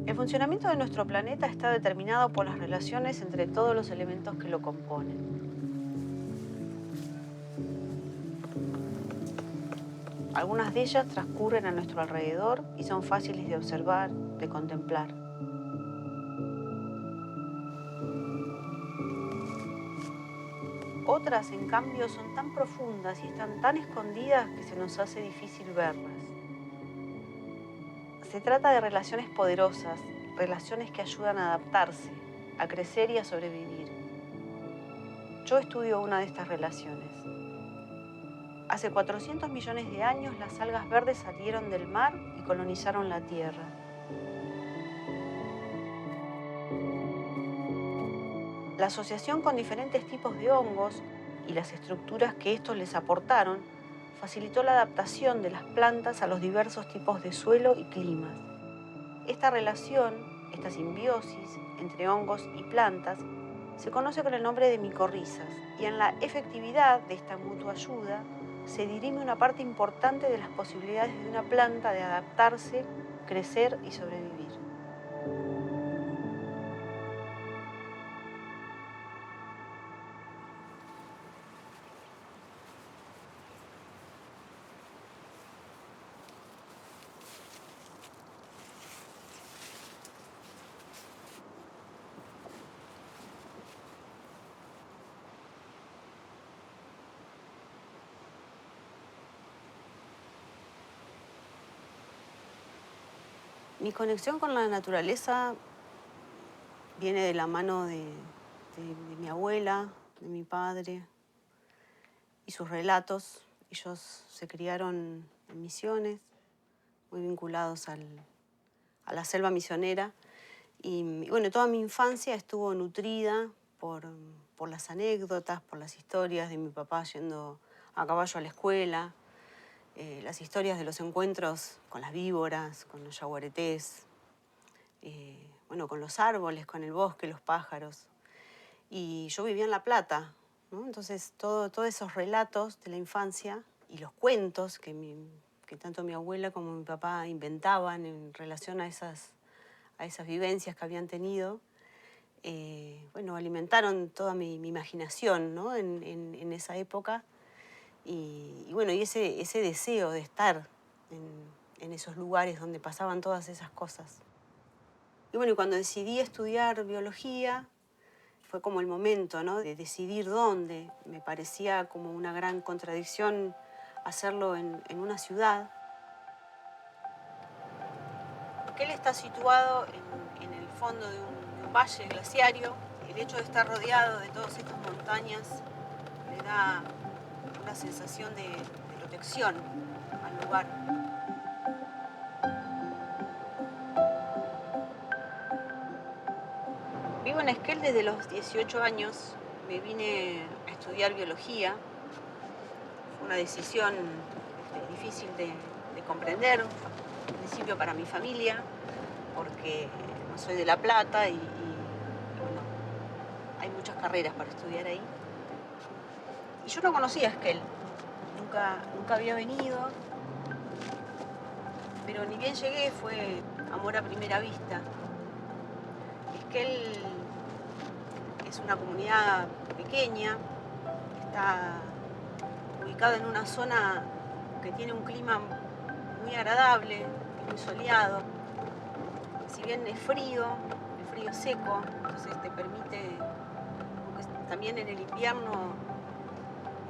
El funcionamiento de nuestro planeta está determinado por las relaciones entre todos los elementos que lo componen. Algunas de ellas transcurren a nuestro alrededor y son fáciles de observar, de contemplar. Otras, en cambio, son tan profundas y están tan escondidas que se nos hace difícil verlas. Se trata de relaciones poderosas, relaciones que ayudan a adaptarse, a crecer y a sobrevivir. Yo estudio una de estas relaciones. Hace 400 millones de años, las algas verdes salieron del mar y colonizaron la Tierra. La asociación con diferentes tipos de hongos y las estructuras que estos les aportaron facilitó la adaptación de las plantas a los diversos tipos de suelo y climas. Esta relación, esta simbiosis entre hongos y plantas, se conoce con el nombre de micorrizas, y en la efectividad de esta mutua ayuda se dirime una parte importante de las posibilidades de una planta de adaptarse, crecer y sobrevivir. Mi conexión con la naturaleza viene de la mano de mi abuela, de mi padre y sus relatos. Ellos se criaron en Misiones, muy vinculados a la selva misionera. Y bueno, toda mi infancia estuvo nutrida por las anécdotas, por las historias de mi papá yendo a caballo a la escuela, las historias de los encuentros con las víboras, con los yaguaretés, bueno, con los árboles, con el bosque, los pájaros. Y yo vivía en La Plata, ¿no? Entonces todos esos relatos de la infancia y los cuentos que tanto mi abuela como mi papá inventaban en relación a esas vivencias que habían tenido, bueno, alimentaron toda mi imaginación, ¿no? en esa época. Y bueno, y ese deseo de estar en esos lugares donde pasaban todas esas cosas. Y bueno, y cuando decidí estudiar biología, fue como el momento, ¿no? De decidir dónde. Me parecía como una gran contradicción hacerlo en una ciudad. Porque él está situado en el fondo de un valle glaciario. El hecho de estar rodeado de todas estas montañas le da una sensación de protección al lugar. Vivo en Esquel desde los 18 años. Me vine a estudiar biología. Fue una decisión difícil de comprender, al principio para mi familia, porque no soy de La Plata y bueno, hay muchas carreras para estudiar ahí. Y yo no conocía Esquel, nunca había venido, pero ni bien llegué fue amor a primera vista. Esquel es una comunidad pequeña, está ubicada en una zona que tiene un clima muy agradable, muy soleado. Si bien es frío, el frío es seco, entonces te permite también en el invierno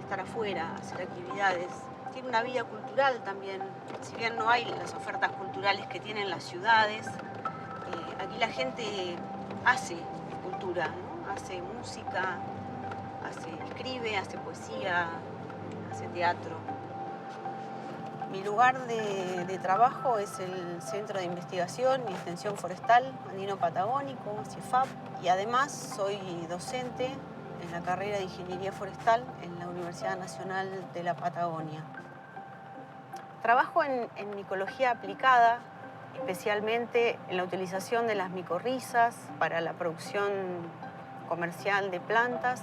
estar afuera, hacer actividades. Tiene una vida cultural también. Si bien no hay las ofertas culturales que tienen las ciudades, aquí la gente hace cultura, ¿no? Hace música, escribe, hace poesía, hace teatro. Mi lugar de trabajo es el Centro de Investigación y Extensión Forestal Andino-Patagónico, CIEFAP, y además soy docente en la carrera de Ingeniería Forestal en la Universidad Nacional de la Patagonia. Trabajo en micología aplicada, especialmente en la utilización de las micorrizas para la producción comercial de plantas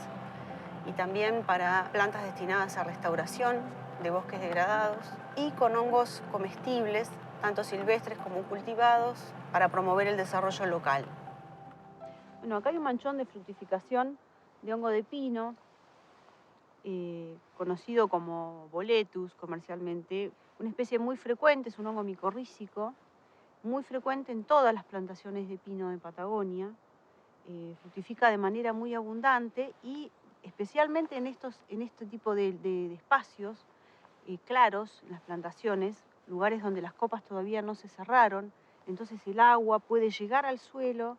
y también para plantas destinadas a restauración de bosques degradados y con hongos comestibles, tanto silvestres como cultivados, para promover el desarrollo local. Bueno, acá hay un manchón de fructificación de hongo de pino, conocido como boletus comercialmente, una especie muy frecuente, es un hongo micorrízico, muy frecuente en todas las plantaciones de pino de Patagonia, fructifica de manera muy abundante y especialmente en este tipo de espacios claros, en las plantaciones, lugares donde las copas todavía no se cerraron, entonces el agua puede llegar al suelo.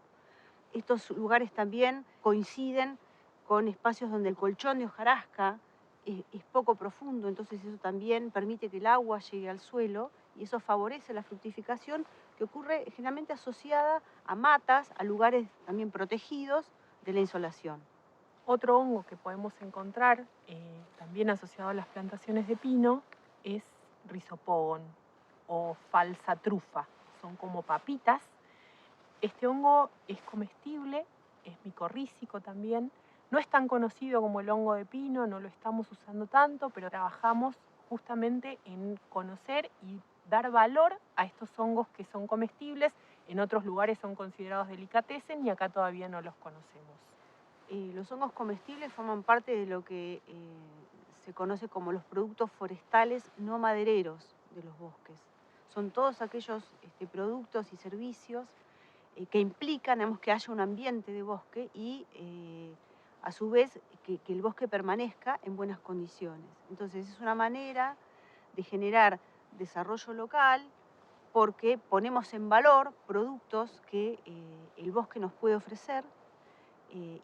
Estos lugares también coinciden con espacios donde el colchón de hojarasca es poco profundo, entonces eso también permite que el agua llegue al suelo y eso favorece la fructificación que ocurre generalmente asociada a matas, a lugares también protegidos de la insolación. Otro hongo que podemos encontrar, también asociado a las plantaciones de pino, es rizopogón o falsa trufa. Son como papitas. Este hongo es comestible, es micorrízico también. No es tan conocido como el hongo de pino, no lo estamos usando tanto, pero trabajamos justamente en conocer y dar valor a estos hongos que son comestibles. En otros lugares son considerados delicatessen y acá todavía no los conocemos. Los hongos comestibles forman parte de lo que se conoce como los productos forestales no madereros de los bosques. Son todos aquellos productos y servicios que implican, digamos, que haya un ambiente de bosque y a su vez que el bosque permanezca en buenas condiciones. Entonces es una manera de generar desarrollo local porque ponemos en valor productos que el bosque nos puede ofrecer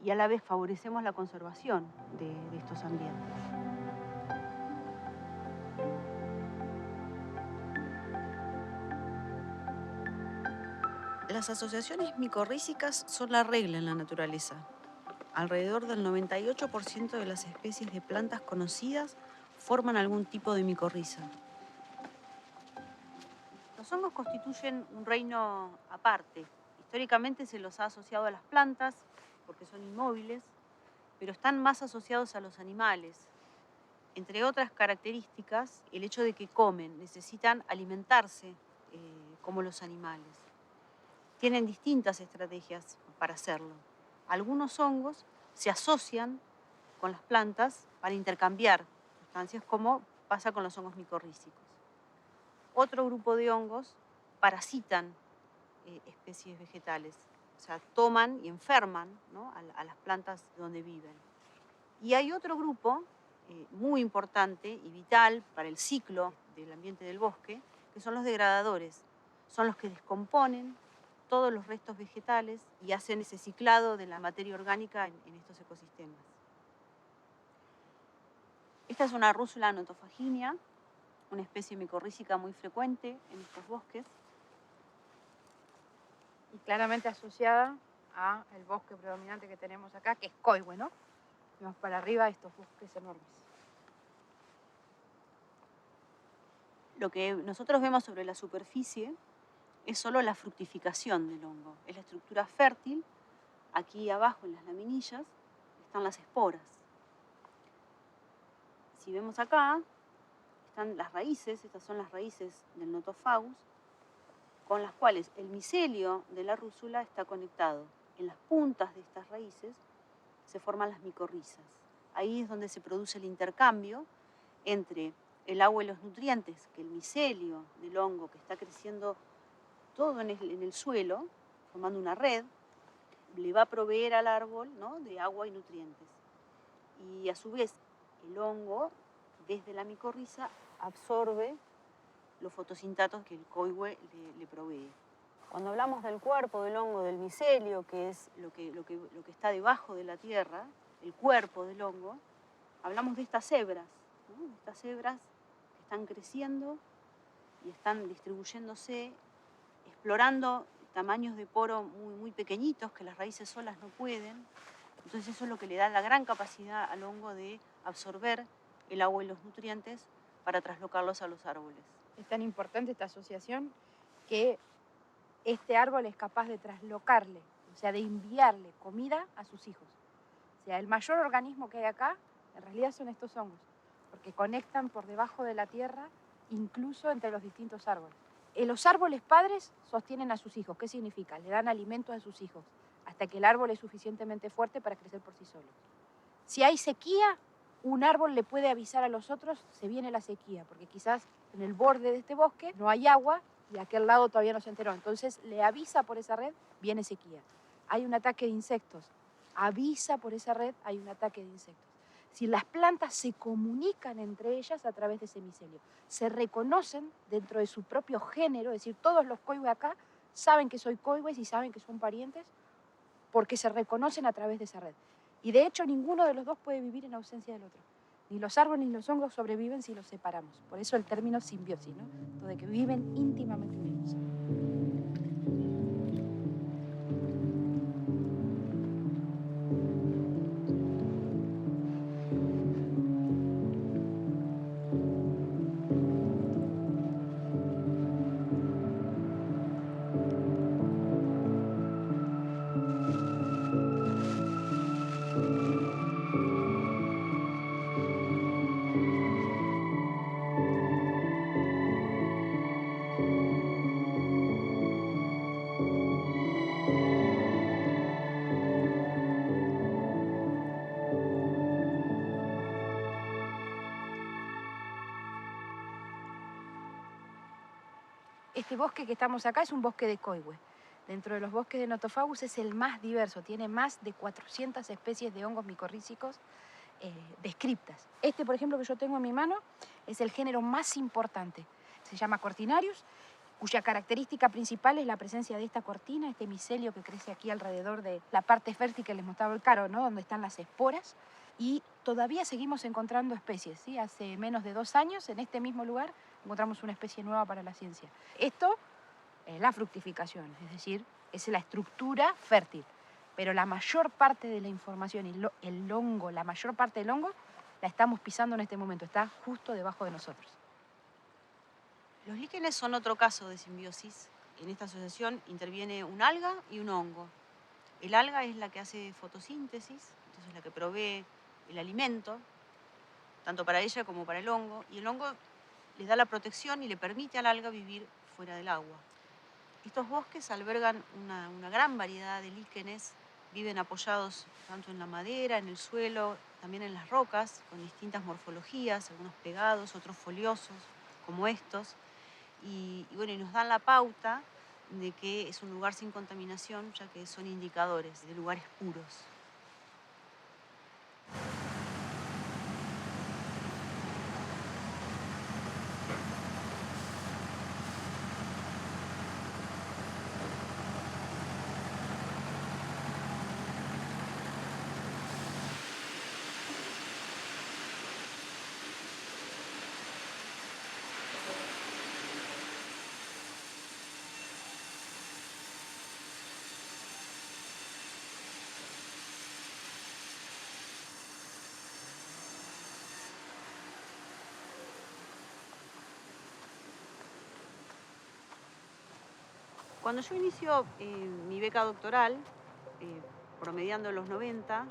y a la vez favorecemos la conservación de estos ambientes. Las asociaciones micorrízicas son la regla en la naturaleza. Alrededor del 98% de las especies de plantas conocidas forman algún tipo de micorriza. Los hongos constituyen un reino aparte. Históricamente se los ha asociado a las plantas porque son inmóviles, pero están más asociados a los animales. Entre otras características, el hecho de que comen, necesitan alimentarse como los animales. Tienen distintas estrategias para hacerlo. Algunos hongos se asocian con las plantas para intercambiar sustancias, como pasa con los hongos micorrízicos. Otro grupo de hongos parasitan especies vegetales, o sea, toman y enferman, ¿no?, a las plantas donde viven. Y hay otro grupo muy importante y vital para el ciclo del ambiente del bosque, que son los degradadores. Son los que descomponen todos los restos vegetales y hacen ese ciclado de la materia orgánica en estos ecosistemas. Esta es una rúsula notofaginia, una especie micorrízica muy frecuente en estos bosques. Y claramente asociada al bosque predominante que tenemos acá, que es coihue, ¿no? Vemos para arriba estos bosques enormes. Lo que nosotros vemos sobre la superficie es solo la fructificación del hongo, es la estructura fértil. Aquí abajo en las laminillas están las esporas. Si vemos acá, están las raíces, estas son las raíces del Nothofagus, con las cuales el micelio de la rúsula está conectado. En las puntas de estas raíces se forman las micorrizas. Ahí es donde se produce el intercambio entre el agua y los nutrientes que el micelio del hongo, que está creciendo todo en el suelo, formando una red, le va a proveer al árbol, ¿no?, de agua y nutrientes. Y a su vez, el hongo, desde la micorriza, absorbe los fotosintatos que el coihue le provee. Cuando hablamos del cuerpo del hongo, del micelio, que es lo que está debajo de la tierra, el cuerpo del hongo, hablamos de estas hebras, ¿no?, estas hebras que están creciendo y están distribuyéndose, explorando tamaños de poro muy, muy pequeñitos que las raíces solas no pueden. Entonces eso es lo que le da la gran capacidad al hongo de absorber el agua y los nutrientes para traslocarlos a los árboles. Es tan importante esta asociación que este árbol es capaz de traslocarle, o sea, de enviarle comida a sus hijos. O sea, el mayor organismo que hay acá, en realidad son estos hongos, porque conectan por debajo de la tierra, incluso entre los distintos árboles. Los árboles padres sostienen a sus hijos. ¿Qué significa? Le dan alimento a sus hijos, hasta que el árbol es suficientemente fuerte para crecer por sí solo. Si hay sequía, un árbol le puede avisar a los otros, se viene la sequía, porque quizás en el borde de este bosque no hay agua y aquel lado todavía no se enteró. Entonces le avisa por esa red, viene sequía. Hay un ataque de insectos, avisa por esa red, hay un ataque de insectos. Si las plantas se comunican entre ellas a través de ese micelio, se reconocen dentro de su propio género, es decir, todos los coihues acá saben que soy coihues y saben que son parientes porque se reconocen a través de esa red. Y de hecho ninguno de los dos puede vivir en ausencia del otro. Ni los árboles ni los hongos sobreviven si los separamos. Por eso el término simbiosis, ¿no? Todo de que viven íntimamente unidos. Este bosque que estamos acá es un bosque de coihue. Dentro de los bosques de Nothofagus es el más diverso, tiene más de 400 especies de hongos micorrízicos descriptas. Este, por ejemplo, que yo tengo en mi mano, es el género más importante. Se llama Cortinarius, cuya característica principal es la presencia de esta cortina, este micelio que crece aquí alrededor de la parte fértil que les mostraba el Caro, ¿no? Donde están las esporas. Y todavía seguimos encontrando especies, ¿sí? Hace menos de 2 años, en este mismo lugar, encontramos una especie nueva para la ciencia. Esto es la fructificación, es decir, es la estructura fértil. Pero la mayor parte de la información y el hongo, la mayor parte del hongo, la estamos pisando en este momento, está justo debajo de nosotros. Los líquenes son otro caso de simbiosis. En esta asociación interviene un alga y un hongo. El alga es la que hace fotosíntesis, entonces la que provee el alimento, tanto para ella como para el hongo, y el hongo le da la protección y le permite al alga vivir fuera del agua. Estos bosques albergan una gran variedad de líquenes, viven apoyados tanto en la madera, en el suelo, también en las rocas, con distintas morfologías, algunos pegados, otros foliosos, como estos, y bueno, y nos dan la pauta de que es un lugar sin contaminación, ya que son indicadores de lugares puros. Cuando yo inicio mi beca doctoral, promediando los 90,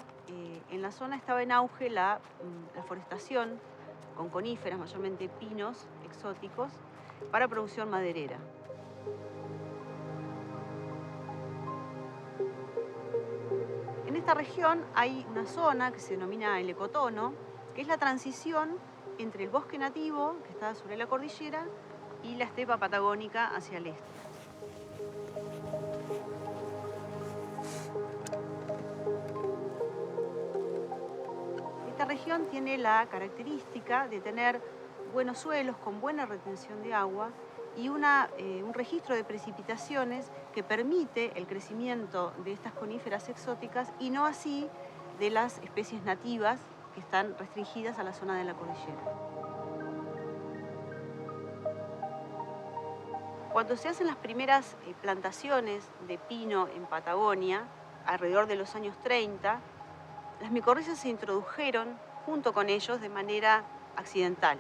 en la zona estaba en auge la forestación con coníferas, mayormente pinos exóticos, para producción maderera. En esta región hay una zona que se denomina el ecotono, que es la transición entre el bosque nativo, que está sobre la cordillera, y la estepa patagónica hacia el este. Esta región tiene la característica de tener buenos suelos con buena retención de agua y un registro de precipitaciones que permite el crecimiento de estas coníferas exóticas y no así de las especies nativas que están restringidas a la zona de la cordillera. Cuando se hacen las primeras plantaciones de pino en Patagonia, alrededor de los años 30, las micorrizas se introdujeron junto con ellos de manera accidental.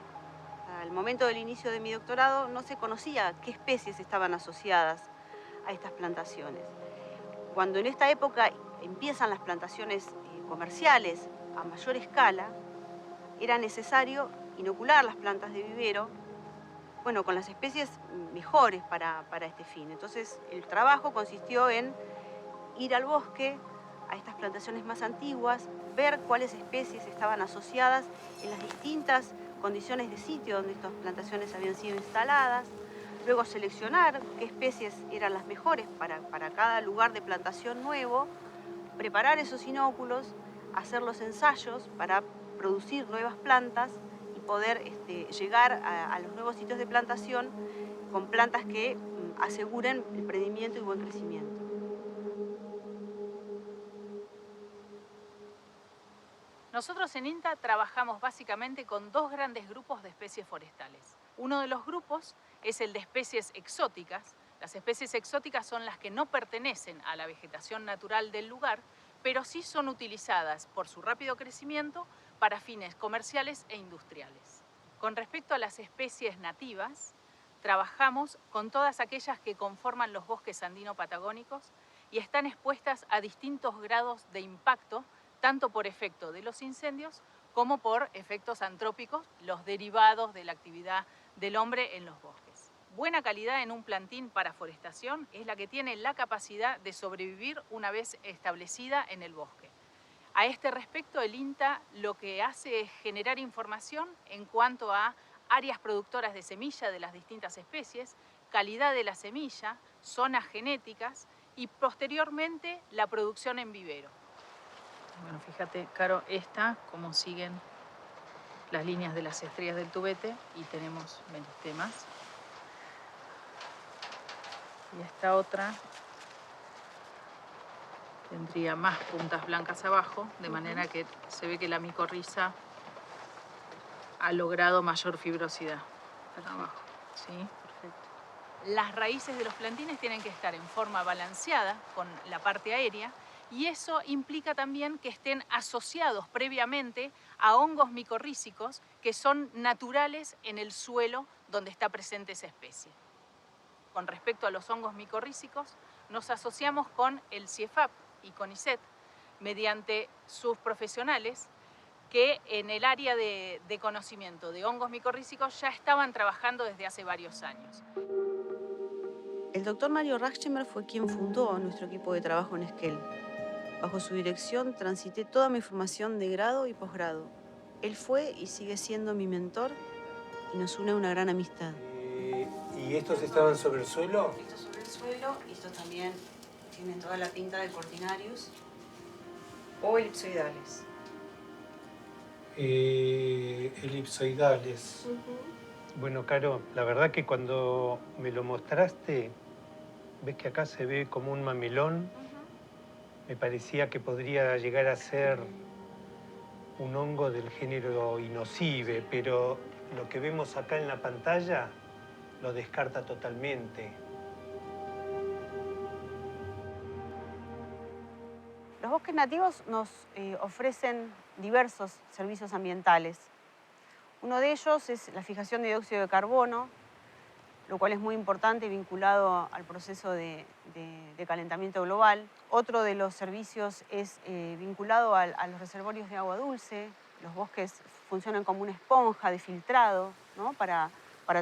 Al momento del inicio de mi doctorado no se conocía qué especies estaban asociadas a estas plantaciones. Cuando en esta época empiezan las plantaciones comerciales a mayor escala, era necesario inocular las plantas de vivero, bueno, con las especies mejores para este fin. Entonces, el trabajo consistió en ir al bosque, a estas plantaciones más antiguas, ver cuáles especies estaban asociadas en las distintas condiciones de sitio donde estas plantaciones habían sido instaladas, luego seleccionar qué especies eran las mejores para cada lugar de plantación nuevo, preparar esos inóculos, hacer los ensayos para producir nuevas plantas y poder llegar a los nuevos sitios de plantación con plantas que aseguren el prendimiento y buen crecimiento. Nosotros en INTA trabajamos básicamente con dos grandes grupos de especies forestales. Uno de los grupos es el de especies exóticas. Las especies exóticas son las que no pertenecen a la vegetación natural del lugar, pero sí son utilizadas por su rápido crecimiento para fines comerciales e industriales. Con respecto a las especies nativas, trabajamos con todas aquellas que conforman los bosques andino-patagónicos y están expuestas a distintos grados de impacto, tanto por efecto de los incendios como por efectos antrópicos, los derivados de la actividad del hombre en los bosques. Buena calidad en un plantín para forestación es la que tiene la capacidad de sobrevivir una vez establecida en el bosque. A este respecto, el INTA lo que hace es generar información en cuanto a áreas productoras de semilla de las distintas especies, calidad de la semilla, zonas genéticas y posteriormente la producción en vivero. Bueno, fíjate, Caro, cómo siguen las líneas de las estrellas del tubete y tenemos meristemas. Y esta otra tendría más puntas blancas abajo, de manera que se ve que la micorriza ha logrado mayor fibrosidad abajo. ¿Sí? Perfecto. Las raíces de los plantines tienen que estar en forma balanceada con la parte aérea, y eso implica también que estén asociados previamente a hongos micorrízicos que son naturales en el suelo donde está presente esa especie. Con respecto a los hongos micorrízicos, nos asociamos con el CIEFAP y con ICET mediante sus profesionales que en el área de conocimiento de hongos micorrízicos ya estaban trabajando desde hace varios años. El doctor Mario Rachmer fue quien fundó nuestro equipo de trabajo en Esquel. Bajo su dirección transité toda mi formación de grado y posgrado. Él fue y sigue siendo mi mentor y nos une una gran amistad. ¿Y estos estaban sobre el suelo? Estos sobre el suelo y estos también tienen toda la pinta de Cortinarius o elipsoidales. Elipsoidales. Bueno, Caro, la verdad que cuando me lo mostraste, ves que acá se ve como un mamilón. Me parecía que podría llegar a ser un hongo del género Inocibe, pero lo que vemos acá en la pantalla lo descarta totalmente. Los bosques nativos nos ofrecen diversos servicios ambientales. Uno de ellos es la fijación de dióxido de carbono, lo cual es muy importante vinculado al proceso de calentamiento global. Otro de los servicios es vinculado a los reservorios de agua dulce. Los bosques funcionan como una esponja de filtrado, ¿no? para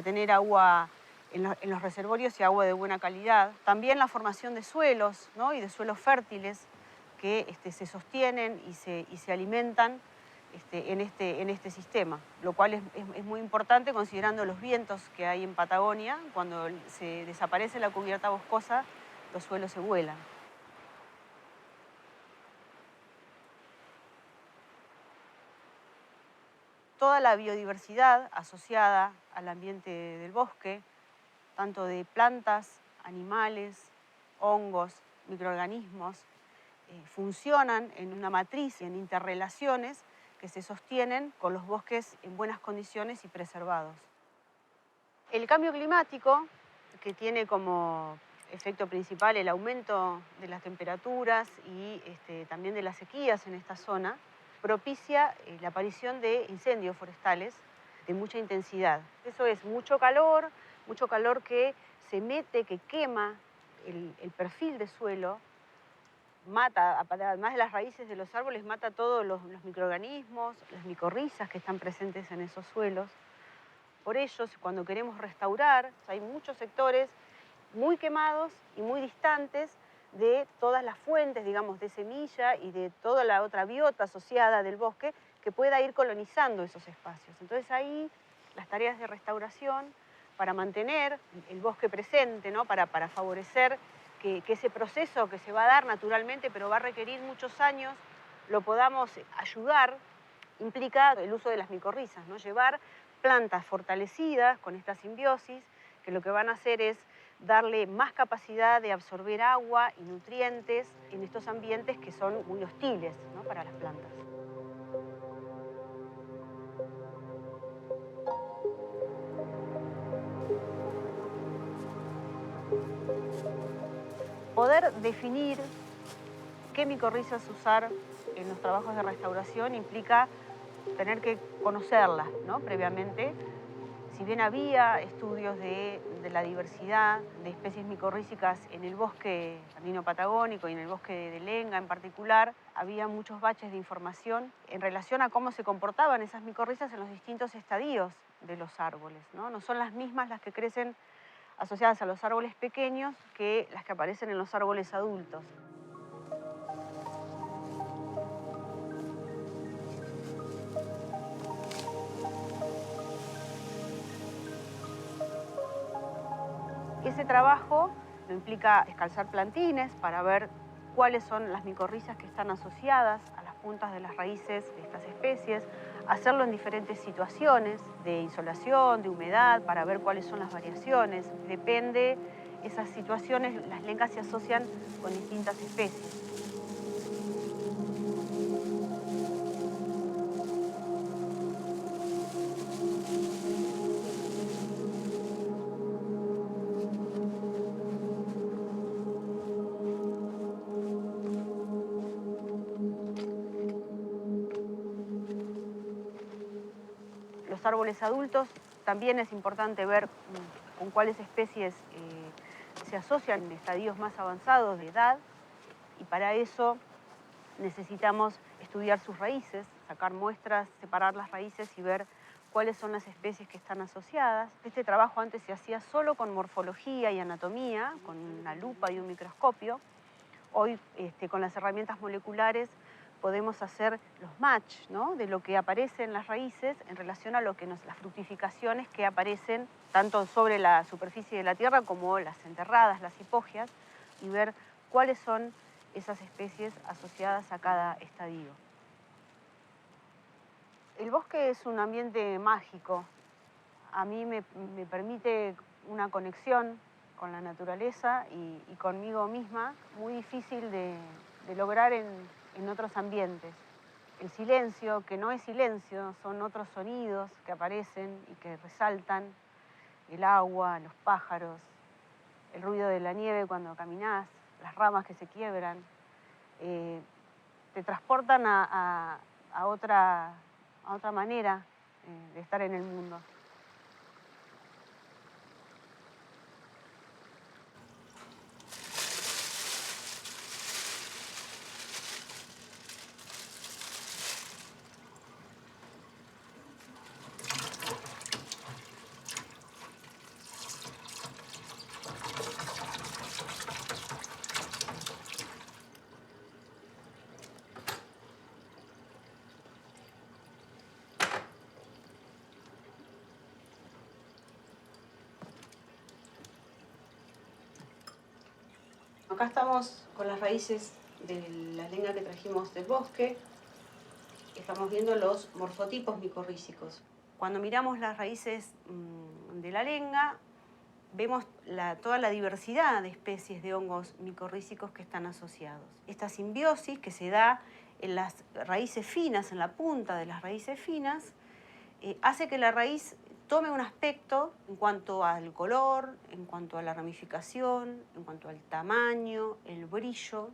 tener agua en los reservorios y agua de buena calidad. También la formación de suelos, ¿no? y de suelos fértiles que se sostienen y se alimentan en este sistema, lo cual es muy importante considerando los vientos que hay en Patagonia. Cuando se desaparece la cubierta boscosa, los suelos se vuelan. Toda la biodiversidad asociada al ambiente del bosque, tanto de plantas, animales, hongos, microorganismos, funcionan en una matriz, en interrelaciones que se sostienen con los bosques en buenas condiciones y preservados. El cambio climático que tiene como efecto principal el aumento de las temperaturas y también de las sequías en esta zona, propicia la aparición de incendios forestales de mucha intensidad. Eso es mucho calor que se mete, que quema el perfil de suelo, mata, además de las raíces de los árboles, mata todos los microorganismos, las micorrizas que están presentes en esos suelos. Por ello, cuando queremos restaurar, hay muchos sectores muy quemados y muy distantes de todas las fuentes, digamos, de semilla y de toda la otra biota asociada del bosque que pueda ir colonizando esos espacios. Entonces ahí las tareas de restauración para mantener el bosque presente, ¿no? Para favorecer que ese proceso que se va a dar naturalmente, pero va a requerir muchos años, lo podamos ayudar, implica el uso de las micorrizas, ¿no? Llevar plantas fortalecidas con esta simbiosis, que lo que van a hacer es darle más capacidad de absorber agua y nutrientes en estos ambientes que son muy hostiles, ¿no? Para las plantas. Poder definir qué micorrizas usar en los trabajos de restauración implica tener que conocerlas, ¿no? Previamente. Si bien había estudios de la diversidad de especies micorrízicas en el bosque andino-patagónico y en el bosque de Lenga en particular, había muchos baches de información en relación a cómo se comportaban esas micorrizas en los distintos estadios de los árboles, ¿no? No son las mismas las que crecen asociadas a los árboles pequeños que las que aparecen en los árboles adultos. Ese trabajo implica descalzar plantines para ver cuáles son las micorrizas que están asociadas a las puntas de las raíces de estas especies, hacerlo en diferentes situaciones de insolación, de humedad, para ver cuáles son las variaciones. Depende de esas situaciones, las lengas se asocian con distintas especies. Los árboles adultos también es importante ver con cuáles especies se asocian en estadios más avanzados de edad, y para eso necesitamos estudiar sus raíces, sacar muestras, separar las raíces y ver cuáles son las especies que están asociadas. Este trabajo antes se hacía solo con morfología y anatomía, con una lupa y un microscopio. Hoy, con las herramientas moleculares, podemos hacer los match, ¿no? De lo que aparece en las raíces en relación a lo que las fructificaciones que aparecen tanto sobre la superficie de la tierra como las enterradas, las hipogias, y ver cuáles son esas especies asociadas a cada estadio. El bosque es un ambiente mágico. A mí me permite una conexión con la naturaleza y conmigo misma, muy difícil de lograr en otros ambientes. El silencio, que no es silencio, son otros sonidos que aparecen y que resaltan, el agua, los pájaros, el ruido de la nieve cuando caminás, las ramas que se quiebran, te transportan a otra manera de estar en el mundo. Acá estamos con las raíces de la lenga que trajimos del bosque. Estamos viendo los morfotipos micorrízicos. Cuando miramos las raíces de la lenga, vemos toda la diversidad de especies de hongos micorrízicos que están asociados. Esta simbiosis que se da en las raíces finas, en la punta de las raíces finas, hace que la raíz tome un aspecto en cuanto al color, en cuanto a la ramificación, en cuanto al tamaño, el brillo,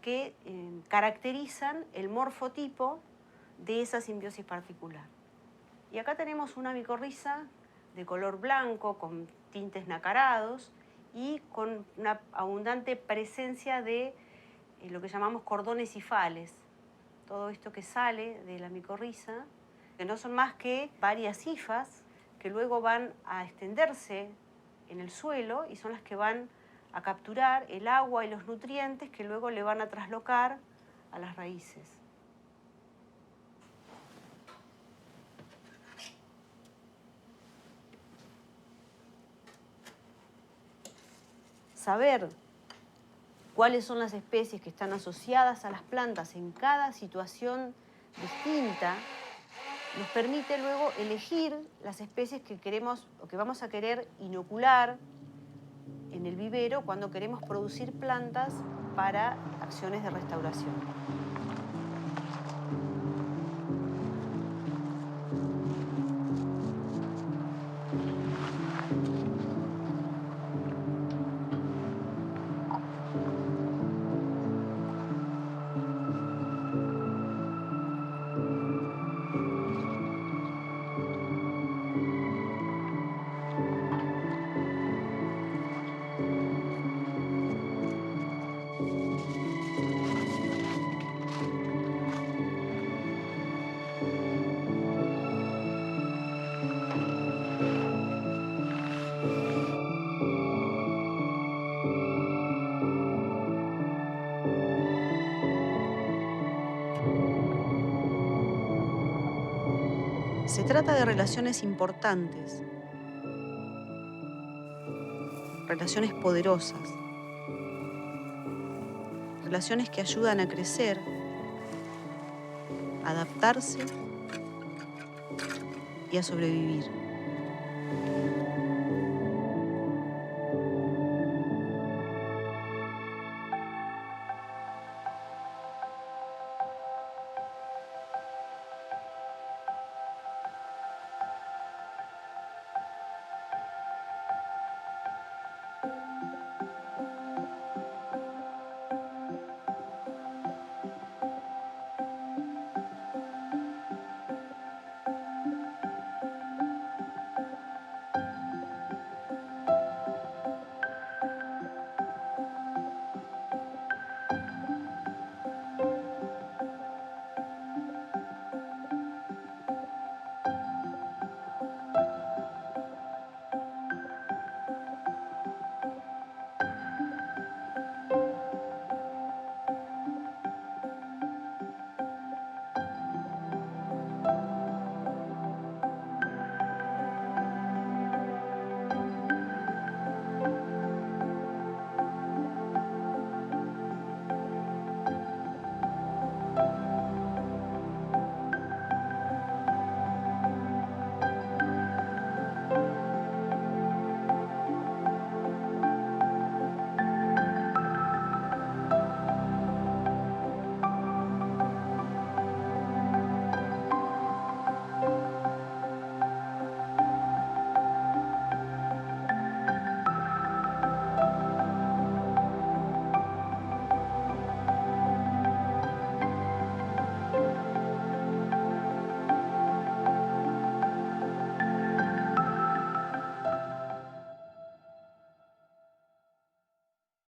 que caracterizan el morfotipo de esa simbiosis particular. Y acá tenemos una micorriza de color blanco, con tintes nacarados y con una abundante presencia de lo que llamamos cordones hifales. Todo esto que sale de la micorriza, que no son más que varias hifas que luego van a extenderse en el suelo y son las que van a capturar el agua y los nutrientes que luego le van a traslocar a las raíces. Saber cuáles son las especies que están asociadas a las plantas en cada situación distinta nos permite luego elegir las especies que queremos o que vamos a querer inocular en el vivero cuando queremos producir plantas para acciones de restauración. Se trata de relaciones importantes, relaciones poderosas, relaciones que ayudan a crecer, a adaptarse y a sobrevivir.